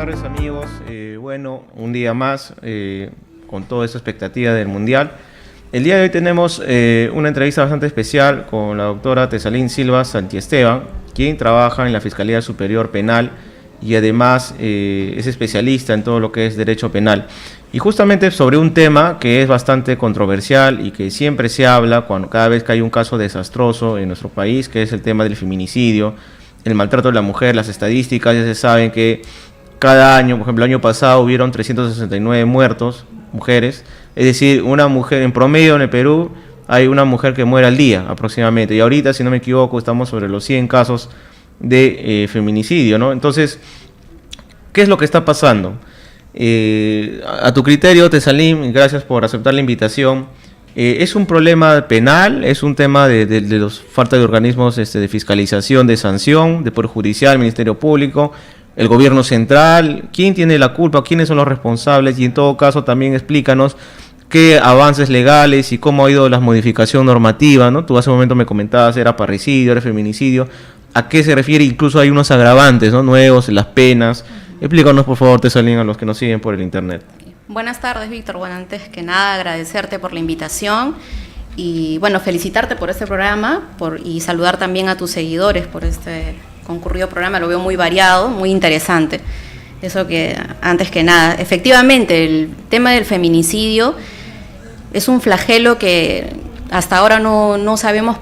tardes, amigos. Bueno, un día más con toda esta expectativa del Mundial. El día de hoy tenemos una entrevista bastante especial con la doctora Tesalín Silva Santiesteban, quien trabaja en la Fiscalía Superior Penal y además es especialista en todo lo que es derecho penal. Y justamente sobre un tema que es bastante controversial y que siempre se habla cada vez que hay un caso desastroso en nuestro país, que es el tema del feminicidio, el maltrato de la mujer. Las estadísticas ya se saben que cada año, por ejemplo, el año pasado hubieron 369 muertos, mujeres, es decir, una mujer en promedio en el Perú, hay una mujer que muere al día aproximadamente, y ahorita, si no me equivoco, estamos sobre los 100 casos de feminicidio, ¿no? Entonces, ¿qué es lo que está pasando? A tu criterio, Tesalín, gracias por aceptar la invitación. ¿Es un problema penal? ¿Es un tema de los falta de organismos de fiscalización, de sanción, de Poder Judicial, Ministerio Público, el gobierno central? ¿Quién tiene la culpa? ¿Quiénes son los responsables? Y en todo caso también explícanos qué avances legales y cómo ha ido la modificación normativa, ¿no? Tú hace un momento me comentabas, era parricidio, era feminicidio. ¿A qué se refiere? Incluso hay unos agravantes, ¿no?, nuevos en las penas. Explícanos, por favor, Tesalín, a los que nos siguen por el internet. Buenas tardes, Víctor. Bueno, antes que nada, agradecerte por la invitación y, bueno, felicitarte por este programa y saludar también a tus seguidores por este concurrido programa. Lo veo muy variado, muy interesante. Eso que, antes que nada, efectivamente, el tema del feminicidio es un flagelo que hasta ahora no sabemos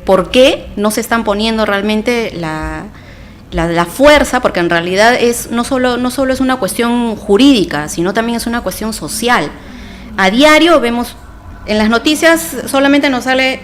por qué no se están poniendo realmente la fuerza, porque en realidad no solo es una cuestión jurídica, sino también es una cuestión social. A diario vemos en las noticias, solamente nos sale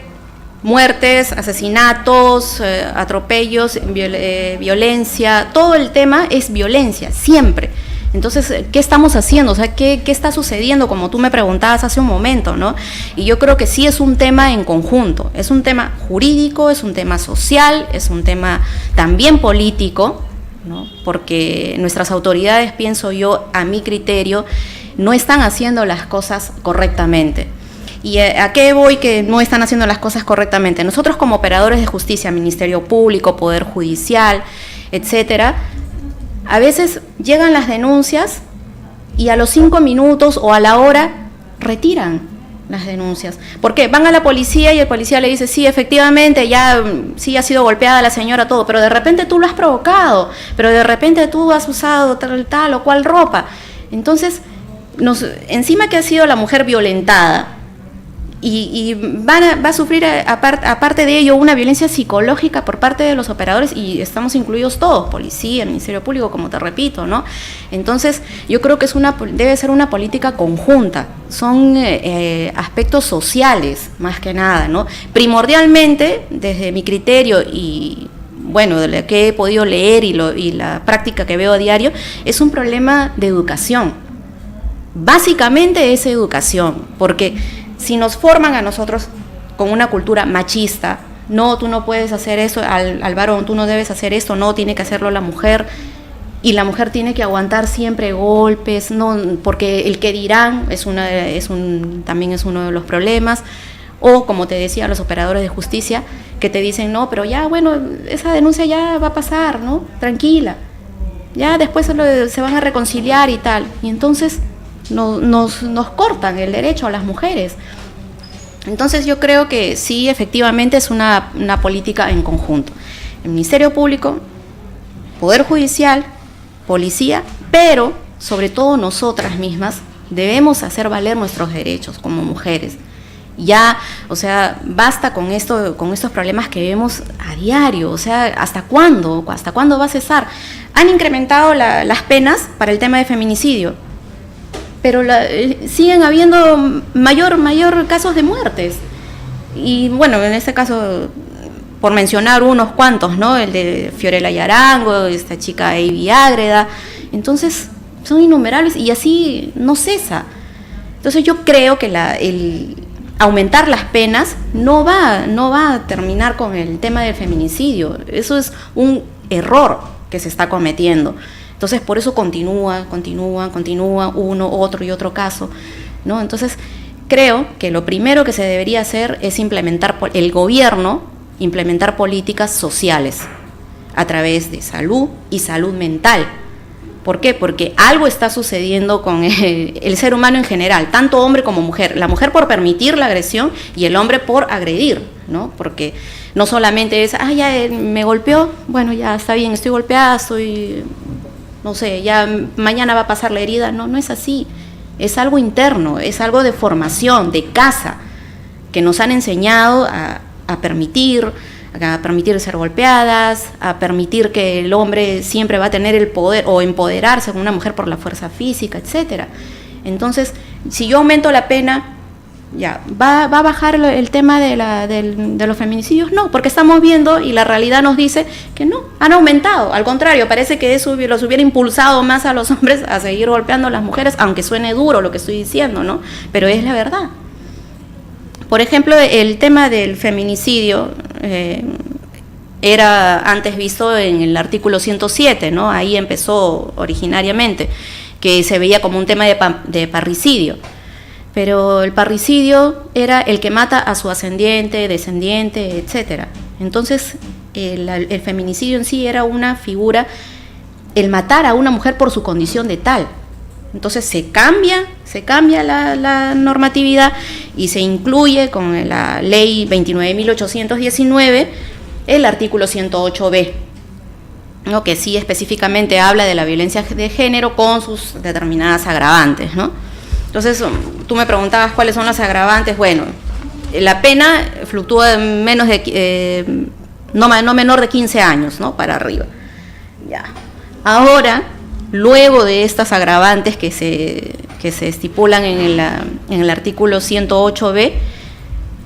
muertes, asesinatos, atropellos, violencia. Todo el tema es violencia, siempre. Entonces, ¿qué estamos haciendo? O sea, ¿qué está sucediendo? Como tú me preguntabas hace un momento, ¿no? Y yo creo que sí es un tema en conjunto. Es un tema jurídico, es un tema social, es un tema también político, ¿no? Porque nuestras autoridades, pienso yo, a mi criterio, no están haciendo las cosas correctamente. ¿Y a qué voy que no están haciendo las cosas correctamente? Nosotros como operadores de justicia, Ministerio Público, Poder Judicial, etcétera, a veces llegan las denuncias y a los 5 minutos o a la hora retiran las denuncias. ¿Por qué? Van a la policía y el policía le dice, sí, efectivamente, sí ha sido golpeada la señora, todo, pero de repente tú lo has provocado, pero de repente tú has usado tal o cual ropa. Entonces, encima que ha sido la mujer violentada, y va a sufrir, aparte de ello, una violencia psicológica por parte de los operadores, y estamos incluidos todos, policía, Ministerio Público, como te repito, ¿no? Entonces, yo creo que debe ser una política conjunta, son aspectos sociales, más que nada, ¿no? Primordialmente, desde mi criterio y, bueno, de lo que he podido leer y la práctica que veo a diario, es un problema de educación. Básicamente es educación, porque si nos forman a nosotros con una cultura machista, no, tú no puedes hacer eso al varón, tú no debes hacer esto, no, tiene que hacerlo la mujer, y la mujer tiene que aguantar siempre golpes, no, porque el que dirán también es uno de los problemas. O, como te decía, los operadores de justicia que te dicen, no, pero ya, bueno, esa denuncia ya va a pasar, ¿no? Tranquila, ya después se van a reconciliar y tal. Y entonces nos cortan el derecho a las mujeres. Entonces yo creo que sí, efectivamente es una política en conjunto. El Ministerio Público, Poder Judicial, Policía, pero sobre todo nosotras mismas debemos hacer valer nuestros derechos como mujeres. Ya, o sea, basta con estos problemas que vemos a diario. O sea, ¿hasta cuándo? ¿Hasta cuándo va a cesar? Han incrementado las penas para el tema de feminicidio, pero siguen habiendo mayor casos de muertes. Y bueno, en este caso, por mencionar unos cuantos, ¿no? El de Fiorella Yarango, esta chica Avi Ágreda. Entonces, son innumerables y así no cesa. Entonces yo creo que el aumentar las penas no va a terminar con el tema del feminicidio. Eso es un error que se está cometiendo. Entonces, por eso continúa uno, otro y otro caso, ¿no? Entonces, creo que lo primero que se debería hacer es el gobierno implementar políticas sociales a través de salud y salud mental, ¿Por qué? Porque algo está sucediendo con el ser humano en general, tanto hombre como mujer. La mujer por permitir la agresión y el hombre por agredir, ¿no? Porque no solamente es, ya me golpeó, bueno, ya está bien, estoy golpeada, no sé, ya mañana va a pasar la herida. No, no es así. Es algo interno, es algo de formación, de casa, que nos han enseñado a permitir ser golpeadas, a permitir que el hombre siempre va a tener el poder o empoderarse con una mujer por la fuerza física, etcétera. Entonces, si yo aumento la pena, ya, ¿va a bajar el tema de los feminicidios? No, porque estamos viendo y la realidad nos dice que no, han aumentado. Al contrario, parece que eso los hubiera impulsado más a los hombres a seguir golpeando a las mujeres, aunque suene duro lo que estoy diciendo, ¿no? Pero es la verdad. Por ejemplo, el tema del feminicidio era antes visto en el artículo 107, ¿no? Ahí empezó originariamente, que se veía como un tema de parricidio. Pero el parricidio era el que mata a su ascendiente, descendiente, etcétera. Entonces, el feminicidio en sí era una figura, el matar a una mujer por su condición de tal. Entonces se cambia la normatividad y se incluye con la ley 29.819 el artículo 108b, ¿no? Que sí específicamente habla de la violencia de género con sus determinadas agravantes, ¿no? Entonces, tú me preguntabas cuáles son las agravantes. Bueno, la pena fluctúa en no menor de 15 años, ¿no? Para arriba. Ya. Ahora, luego de estas agravantes que se estipulan en el artículo 108b,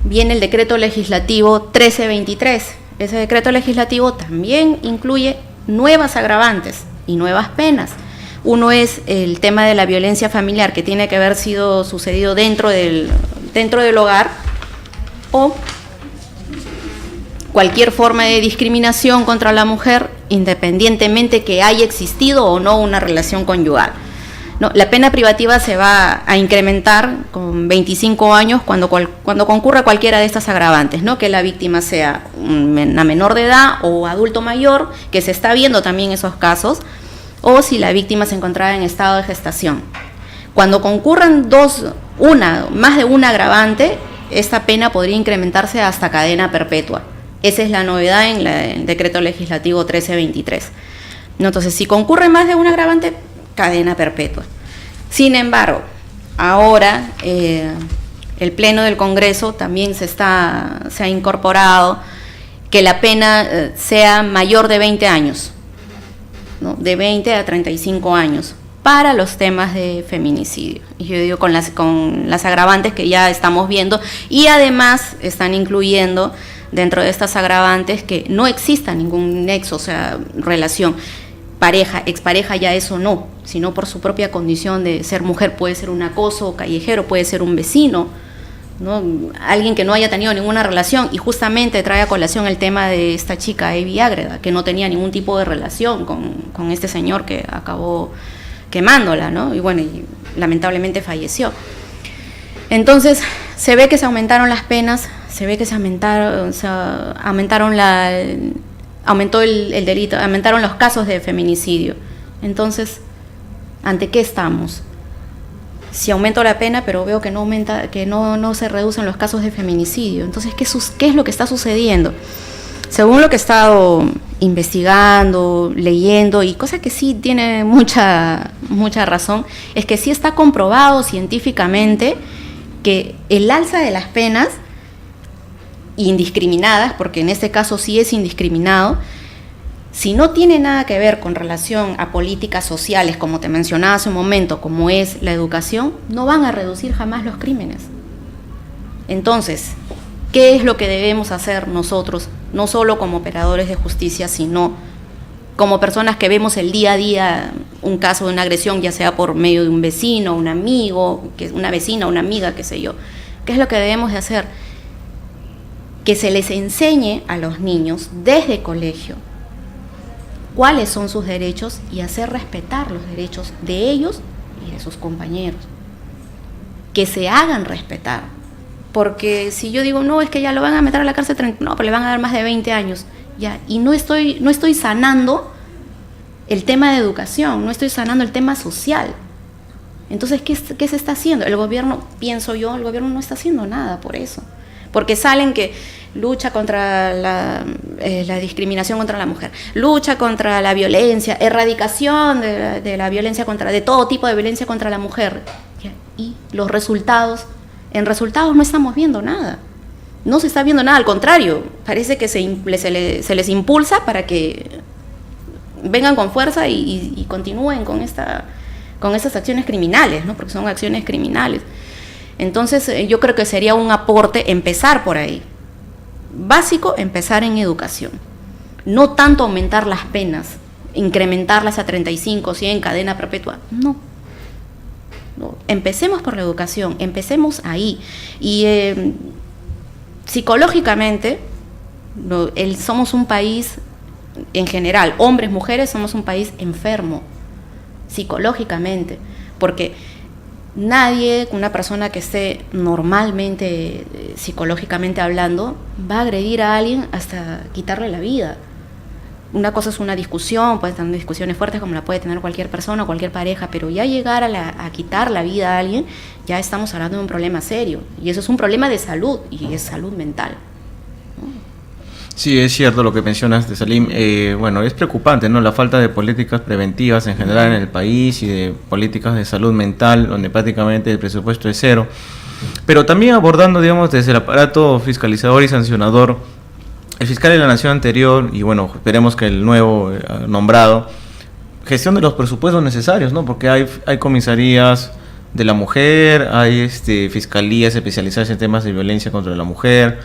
viene el decreto legislativo 1323. Ese decreto legislativo también incluye nuevas agravantes y nuevas penas. Uno es el tema de la violencia familiar, que tiene que haber sido sucedido dentro del hogar, o cualquier forma de discriminación contra la mujer, independientemente que haya existido o no una relación conyugal. No, la pena privativa se va a incrementar con 25 años cuando concurra cualquiera de estas agravantes, ¿no? Que la víctima sea una menor de edad o adulto mayor, que se está viendo también esos casos, o si la víctima se encontraba en estado de gestación. Cuando concurran más de una agravante, esta pena podría incrementarse hasta cadena perpetua. Esa es la novedad en el decreto legislativo 1323. Entonces, si concurre más de un agravante, cadena perpetua. Sin embargo, ahora el Pleno del Congreso también se ha incorporado que la pena sea mayor de 20 años, ¿no? De 20 a 35 años para los temas de feminicidio. Y yo digo con las agravantes que ya estamos viendo, y además están incluyendo dentro de estas agravantes que no exista ningún nexo, o sea, relación pareja, expareja, ya eso no, sino por su propia condición de ser mujer. Puede ser un acoso callejero, puede ser un vecino, ¿no? Alguien que no haya tenido ninguna relación, y justamente trae a colación el tema de esta chica Evi Ágreda, que no tenía ningún tipo de relación con este señor que acabó quemándola, ¿no? Y bueno, y lamentablemente falleció. Entonces, se ve que se aumentaron las penas, se ve que aumentó el delito, aumentaron los casos de feminicidio. Entonces, ¿ante qué estamos? Si aumento la pena, pero veo que no aumenta, que no se reducen los casos de feminicidio. Entonces, ¿qué es lo que está sucediendo? Según lo que he estado investigando, leyendo, y cosa que sí tiene mucha razón, es que sí está comprobado científicamente que el alza de las penas indiscriminadas, porque en este caso sí es indiscriminado, si no tiene nada que ver con relación a políticas sociales, como te mencionaba hace un momento, como es la educación, no van a reducir jamás los crímenes. Entonces, ¿qué es lo que debemos hacer nosotros, no solo como operadores de justicia, sino como personas que vemos el día a día un caso de una agresión, ya sea por medio de un vecino, un amigo, una vecina, una amiga, qué sé yo? ¿Qué es lo que debemos de hacer? Que se les enseñe a los niños desde colegio cuáles son sus derechos y hacer respetar los derechos de ellos y de sus compañeros. Que se hagan respetar. Porque si yo digo, no, es que ya lo van a meter a la cárcel, no, pero le van a dar más de 20 años, ya, y no estoy sanando el tema de educación, no estoy sanando el tema social. Entonces, ¿qué se está haciendo? El gobierno, pienso yo, el gobierno no está haciendo nada por eso. Porque salen que lucha contra la discriminación contra la mujer, lucha contra la violencia, erradicación de la violencia de todo tipo de violencia contra la mujer. Y los resultados, en resultados no estamos viendo nada. No se está viendo nada, al contrario, parece que se les impulsa para que vengan con fuerza y continúen con esas acciones criminales, ¿no? Porque son acciones criminales. Entonces, yo creo que sería un aporte empezar por ahí. Básico, empezar en educación. No tanto aumentar las penas, incrementarlas a 35, 100, cadena perpetua. No. Empecemos por la educación, empecemos ahí. Y psicológicamente, somos un país, en general, hombres, mujeres, somos un país enfermo, psicológicamente, porque nadie, una persona que esté normalmente, psicológicamente hablando, va a agredir a alguien hasta quitarle la vida. Una cosa es una discusión, pueden tener discusiones fuertes como la puede tener cualquier persona o cualquier pareja, pero ya llegar a quitar la vida a alguien, ya estamos hablando de un problema serio. Y eso es un problema de salud, y es salud mental. Sí, es cierto lo que mencionas, Tesalín. Bueno, es preocupante, ¿no? La falta de políticas preventivas en general en el país y de políticas de salud mental, donde prácticamente el presupuesto es cero. Pero también abordando, digamos, desde el aparato fiscalizador y sancionador, el fiscal de la Nación anterior, y bueno, esperemos que el nuevo nombrado, gestión de los presupuestos necesarios, ¿no? Porque hay comisarías de la mujer, hay fiscalías especializadas en temas de violencia contra la mujer.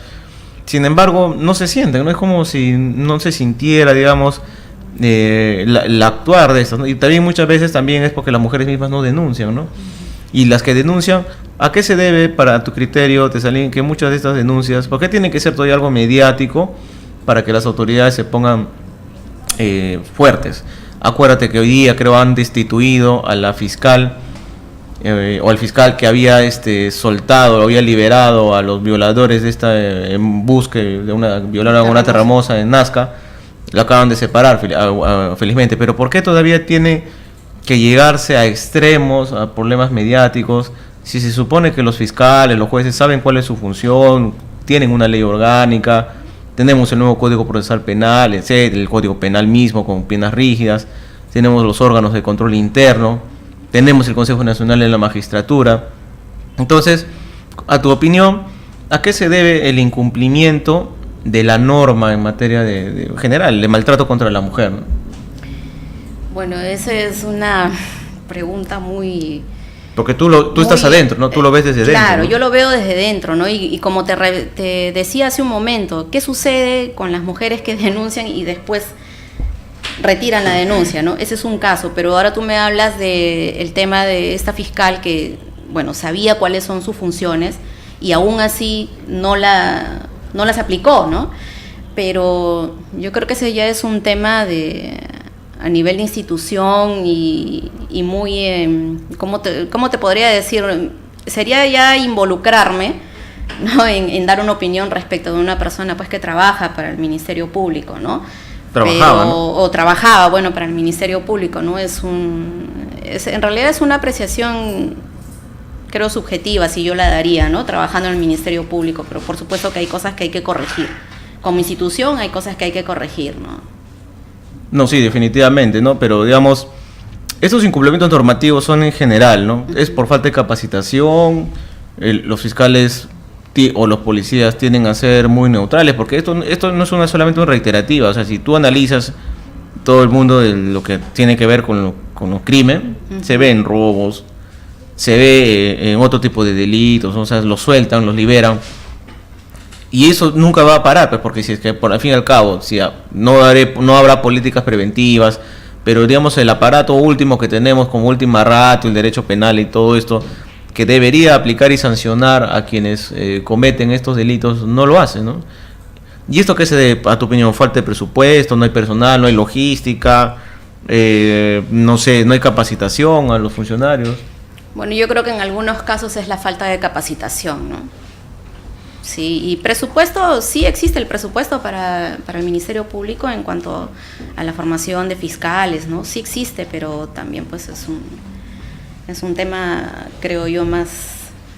Sin embargo, no se sienten, ¿no? Es como si no se sintiera, digamos, la actuar de esto, ¿no? Y también muchas veces también es porque las mujeres mismas no denuncian, ¿no? Y las que denuncian, ¿a qué se debe, para tu criterio, Tesalín, que muchas de estas denuncias, por qué tiene que ser todavía algo mediático para que las autoridades se pongan fuertes? Acuérdate que hoy día creo han destituido a la fiscal o al fiscal que había soltado, había liberado a los violadores de en busca de violaron a una terramosa en Nazca. Lo acaban de separar felizmente, pero ¿por qué todavía tiene que llegarse a extremos, a problemas mediáticos, si se supone que los fiscales, los jueces saben cuál es su función, tienen una ley orgánica, tenemos el nuevo Código Procesal Penal, el Código Penal mismo con penas rígidas, tenemos los órganos de control interno, tenemos el Consejo Nacional de la Magistratura? Entonces, a tu opinión, ¿a qué se debe el incumplimiento de la norma en materia de general, de maltrato contra la mujer, ¿no? Bueno, esa es una pregunta muy... Porque tú estás adentro, ¿no? Tú lo ves desde dentro. Claro, ¿no? yo lo veo desde dentro, ¿no? Y como te decía hace un momento, ¿qué sucede con las mujeres que denuncian y después retiran la denuncia, ¿no? Ese es un caso, pero ahora tú me hablas del tema de esta fiscal que, bueno, sabía cuáles son sus funciones y aún así no las aplicó, ¿no? Pero yo creo que ese ya es un tema a nivel de institución y muy, ¿cómo te podría decir? Sería ya involucrarme, ¿no? en dar una opinión respecto de una persona pues que trabaja para el Ministerio Público, ¿no? Trabajaba, ¿no? O trabajaba, bueno, para el Ministerio Público, ¿no? En realidad es una apreciación, creo, subjetiva, si yo la daría, ¿no? Trabajando en el Ministerio Público, pero por supuesto que hay cosas que hay que corregir. Como institución hay cosas que hay que corregir, ¿no? No, sí, definitivamente, ¿no? Pero, digamos, estos incumplimientos normativos son en general, ¿no? Es por falta de capacitación, los fiscales o los policías tienden a ser muy neutrales, porque esto no es solamente una reiterativa. O sea, si tú analizas todo el mundo de lo que tiene que ver con los crímenes, se ve en robos, se ve en otro tipo de delitos, ¿no? O sea, los sueltan, los liberan. Y eso nunca va a parar, pues, porque si es que, por al fin y al cabo, si no habrá políticas preventivas, pero digamos el aparato último que tenemos como última ratio, el derecho penal y todo esto, que debería aplicar y sancionar a quienes cometen estos delitos, no lo hace, ¿no? ¿Y esto qué se debe, a tu opinión? ¿Falta de presupuesto, no hay personal, no hay logística, no sé, no hay capacitación a los funcionarios? Bueno, yo creo que en algunos casos es la falta de capacitación, ¿no? Sí, y presupuesto, sí existe el presupuesto para el Ministerio Público en cuanto a la formación de fiscales, ¿no? Sí existe, pero también pues es un tema, creo yo, más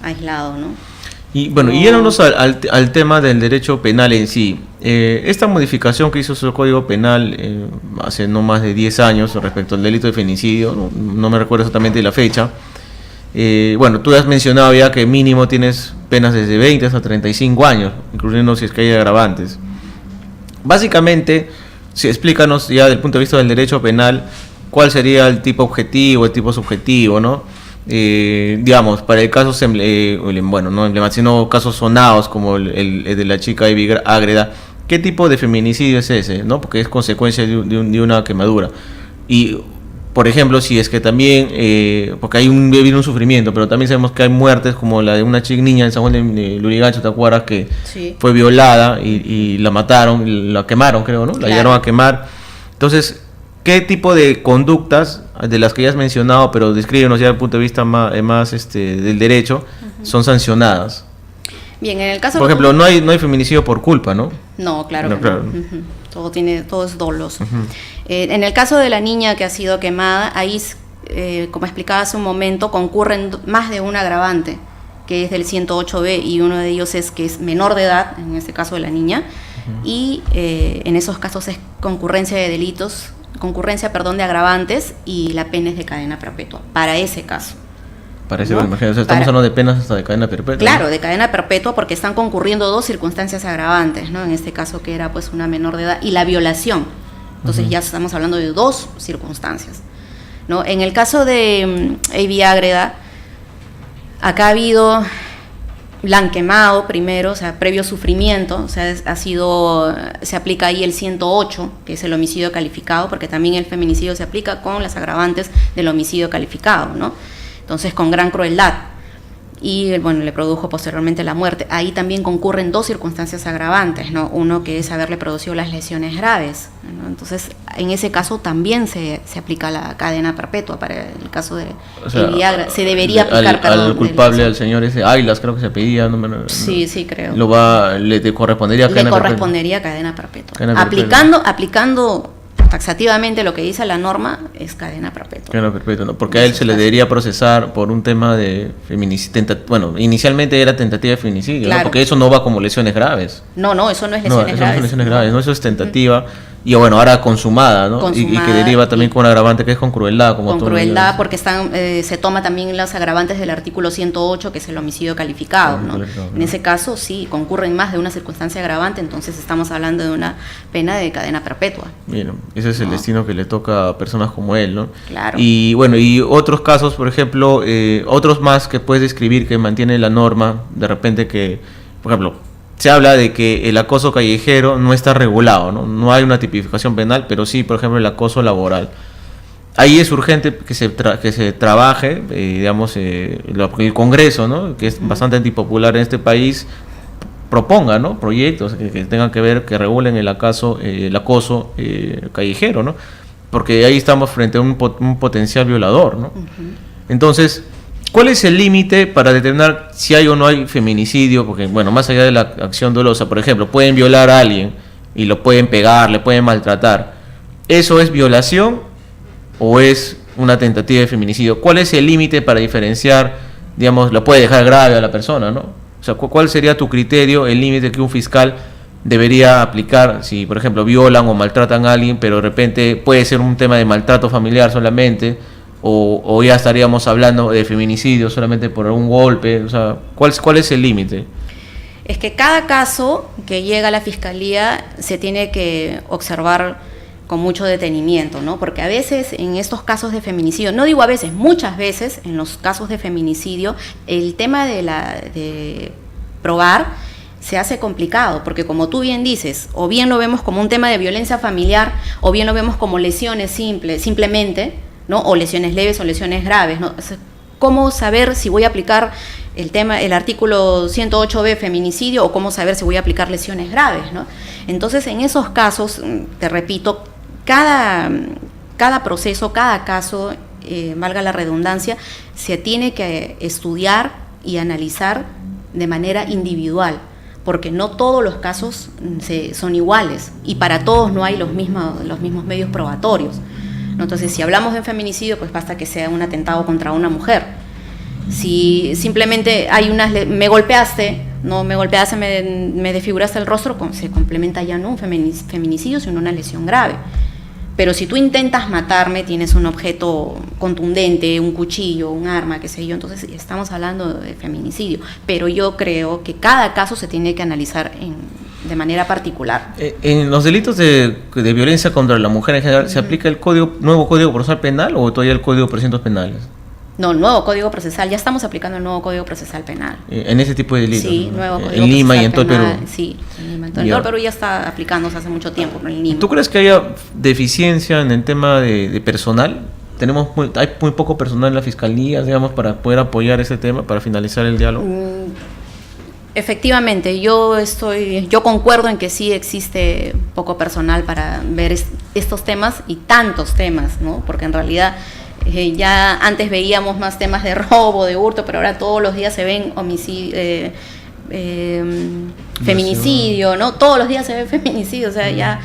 aislado, ¿no? Y bueno, y yéndonos al tema del derecho penal en sí, esta modificación que hizo su Código Penal hace no más de 10 años respecto al delito de feminicidio, no me recuerdo exactamente la fecha. Bueno, tú has mencionado ya que mínimo tienes penas desde 20 hasta 35 años, incluyendo si es que hay agravantes. Básicamente, explícanos ya desde el punto de vista del derecho penal, cuál sería el tipo objetivo, el tipo subjetivo, ¿no? Digamos, para el caso, bueno, no emblemático, sino casos sonados como el de la chica Ivy Ágreda, ¿qué tipo de feminicidio es ese, no? Porque es consecuencia de una quemadura. Y por ejemplo, si es que también, porque hay un sufrimiento, pero también sabemos que hay muertes como la de una chica niña en San Juan de Lurigancho, ¿te acuerdas? Que sí, fue violada y la mataron, la quemaron, creo, ¿no? La llegaron a quemar. Entonces, ¿qué tipo de conductas, de las que ya has mencionado, pero descríbenos ya desde el punto de vista más del derecho, son sancionadas? Bien, en el caso... Por ejemplo, no hay feminicidio por culpa, ¿no? No, claro que no. Todo es doloso. En el caso de la niña que ha sido quemada, ahí, como explicaba hace un momento, concurren más de un agravante, que es del 108B, y uno de ellos es que es menor de edad, en este caso de la niña, y en esos casos es concurrencia de delitos, de agravantes, y la pena es de cadena perpetua, para ese caso. Parece, ¿no? Imagínate, o sea, estamos hablando de penas hasta de cadena perpetua. Claro, ¿no? De cadena perpetua, porque están concurriendo dos circunstancias agravantes, ¿no? En este caso que era pues una menor de edad y la violación. Entonces ya estamos hablando de dos circunstancias, ¿no? En el caso de Ivy Ágreda, acá la han quemado primero, o sea, previo sufrimiento, o sea, se aplica ahí el 108, que es el homicidio calificado, porque también el feminicidio se aplica con las agravantes del homicidio calificado, ¿no? Entonces, con gran crueldad. Y, bueno, le produjo posteriormente la muerte. Ahí también concurren dos circunstancias agravantes, ¿no? Uno que es haberle producido las lesiones graves, ¿no? Entonces, en ese caso también se aplica la cadena perpetua para el caso de Viagra. Se debería aplicar, al culpable, al señor ese, Ailas, creo que se pedía. Sí, creo. ¿Le correspondería cadena perpetua? Aplicando taxativamente lo que dice la norma es cadena perpetua. Cadena perpetua, ¿no? Porque a él se le debería procesar por un tema de feminicidio. Bueno, inicialmente era tentativa de feminicidio, claro, ¿no? Porque eso no va como lesiones graves. No, eso no es lesiones graves. No es lesiones graves, no, eso es tentativa. Y bueno, ahora consumada, ¿no? Y que deriva también con un agravante que es con crueldad. Como con crueldad, porque se toma también los agravantes del artículo 108, que es el homicidio calificado, ¿no? En ese caso, sí, concurren más de una circunstancia agravante, entonces estamos hablando de una pena de cadena perpetua. Bien, ese es el destino que le toca a personas como él, ¿no? Claro. Y bueno, y otros casos, por ejemplo, otros más que puedes describir que mantiene la norma, de repente que, por ejemplo, se habla de que el acoso callejero no está regulado, ¿no? No hay una tipificación penal, pero sí, por ejemplo, el acoso laboral. Ahí es urgente que se trabaje, digamos, el Congreso, ¿no? Que es bastante antipopular en este país, proponga, ¿no? Proyectos que tengan que ver, que regulen el acoso callejero, ¿no? Porque ahí estamos frente a un potencial violador, ¿no? Entonces, ¿cuál es el límite para determinar si hay o no hay feminicidio? Porque, bueno, más allá de la acción dolosa, por ejemplo, pueden violar a alguien y lo pueden pegar, le pueden maltratar. ¿Eso es violación o es una tentativa de feminicidio? ¿Cuál es el límite para diferenciar, digamos, lo puede dejar grave a la persona, ¿no? O sea, ¿cuál sería tu criterio, el límite que un fiscal debería aplicar si, por ejemplo, violan o maltratan a alguien, pero de repente puede ser un tema de maltrato familiar solamente? O ya estaríamos hablando de feminicidio solamente por un golpe, o sea, ¿cuál es el límite? Es que cada caso que llega a la fiscalía se tiene que observar con mucho detenimiento, ¿no? Porque a veces en estos casos de feminicidio, no digo a veces, muchas veces en los casos de feminicidio, el tema de probar se hace complicado, porque como tú bien dices, o bien lo vemos como un tema de violencia familiar, o bien lo vemos como lesiones simplemente, ¿no? O lesiones leves o lesiones graves, ¿no? ¿Cómo saber si voy a aplicar el artículo 108B feminicidio o cómo saber si voy a aplicar lesiones graves, ¿no? Entonces, en esos casos, te repito, cada proceso, cada caso, valga la redundancia, se tiene que estudiar y analizar de manera individual, porque no todos los casos son iguales y para todos no hay los mismos medios probatorios, ¿no? Entonces, si hablamos de feminicidio, pues basta que sea un atentado contra una mujer. Si simplemente me golpeaste, me desfiguraste el rostro, se complementa ya no un feminicidio, sino una lesión grave. Pero si tú intentas matarme, tienes un objeto contundente, un cuchillo, un arma, qué sé yo, entonces estamos hablando de feminicidio. Pero yo creo que cada caso se tiene que analizar de manera particular. ¿En los delitos de violencia contra la mujer en general se aplica el nuevo Código Procesal Penal o todavía el Código de Procedimientos Penales? No, el nuevo Código Procesal, ya estamos aplicando el nuevo Código Procesal Penal. En ese tipo de delitos. Sí, nuevo Código en Lima y en todo el Penal, Perú. Sí, en Lima, en todo el Perú ya está aplicándose hace mucho tiempo, pero en Lima. ¿Tú crees que haya deficiencia en el tema de personal? Hay muy poco personal en la fiscalía, digamos, para poder apoyar ese tema, para finalizar el diálogo. Efectivamente, yo concuerdo en que sí existe poco personal para ver estos temas y tantos temas, ¿no? Porque en realidad ya antes veíamos más temas de robo, de hurto, pero ahora todos los días se ven feminicidio, ¿no? Todos los días se ve feminicidio, o sea, ya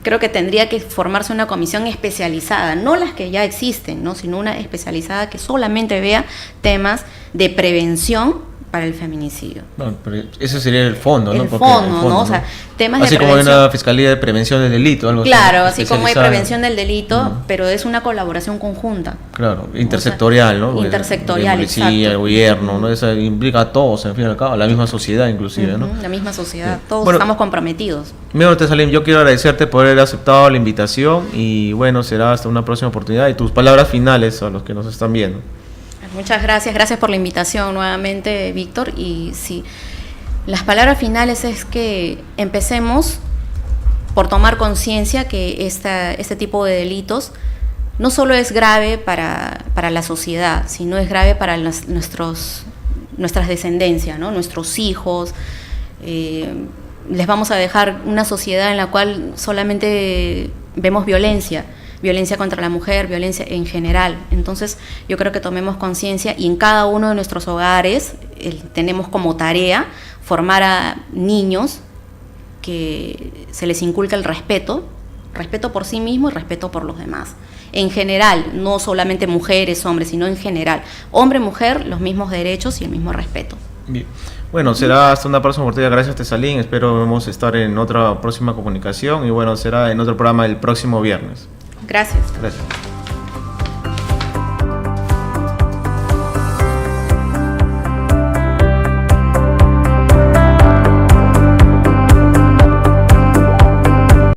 creo que tendría que formarse una comisión especializada, no las que ya existen, ¿no? Sino una especializada que solamente vea temas de prevención para el feminicidio. Bueno, pero ese sería el fondo, ¿no? El fondo, ¿no? O sea, temas así de prevención. Así como hay una fiscalía de prevención del delito, algo claro, así como hay prevención del delito, pero es una colaboración conjunta. Claro, intersectorial, ¿no? Intersectorial, la policía, el gobierno, ¿no? Eso implica a todos, en fin y al cabo, a la misma sociedad inclusive, ¿no? La misma sociedad, todos estamos comprometidos. Mira, Tesalín, yo quiero agradecerte por haber aceptado la invitación y bueno, será hasta una próxima oportunidad y tus palabras finales a los que nos están viendo. Muchas gracias por la invitación nuevamente, Víctor. Y sí, las palabras finales es que empecemos por tomar conciencia que este tipo de delitos no solo es grave para la sociedad, sino es grave para nuestras descendencias, ¿no? Nuestros hijos. Les vamos a dejar una sociedad en la cual solamente vemos violencia contra la mujer, violencia en general. Entonces yo creo que tomemos conciencia y en cada uno de nuestros hogares tenemos como tarea formar a niños que se les inculca el respeto por sí mismo y respeto por los demás. En general, no solamente mujeres, hombres, sino en general. Hombre, mujer, los mismos derechos y el mismo respeto. Bien. Bueno, será hasta una próxima oportunidad. Gracias, Tesalín. Espero vamos a estar en otra próxima comunicación y bueno, será en otro programa el próximo viernes. Gracias. Gracias.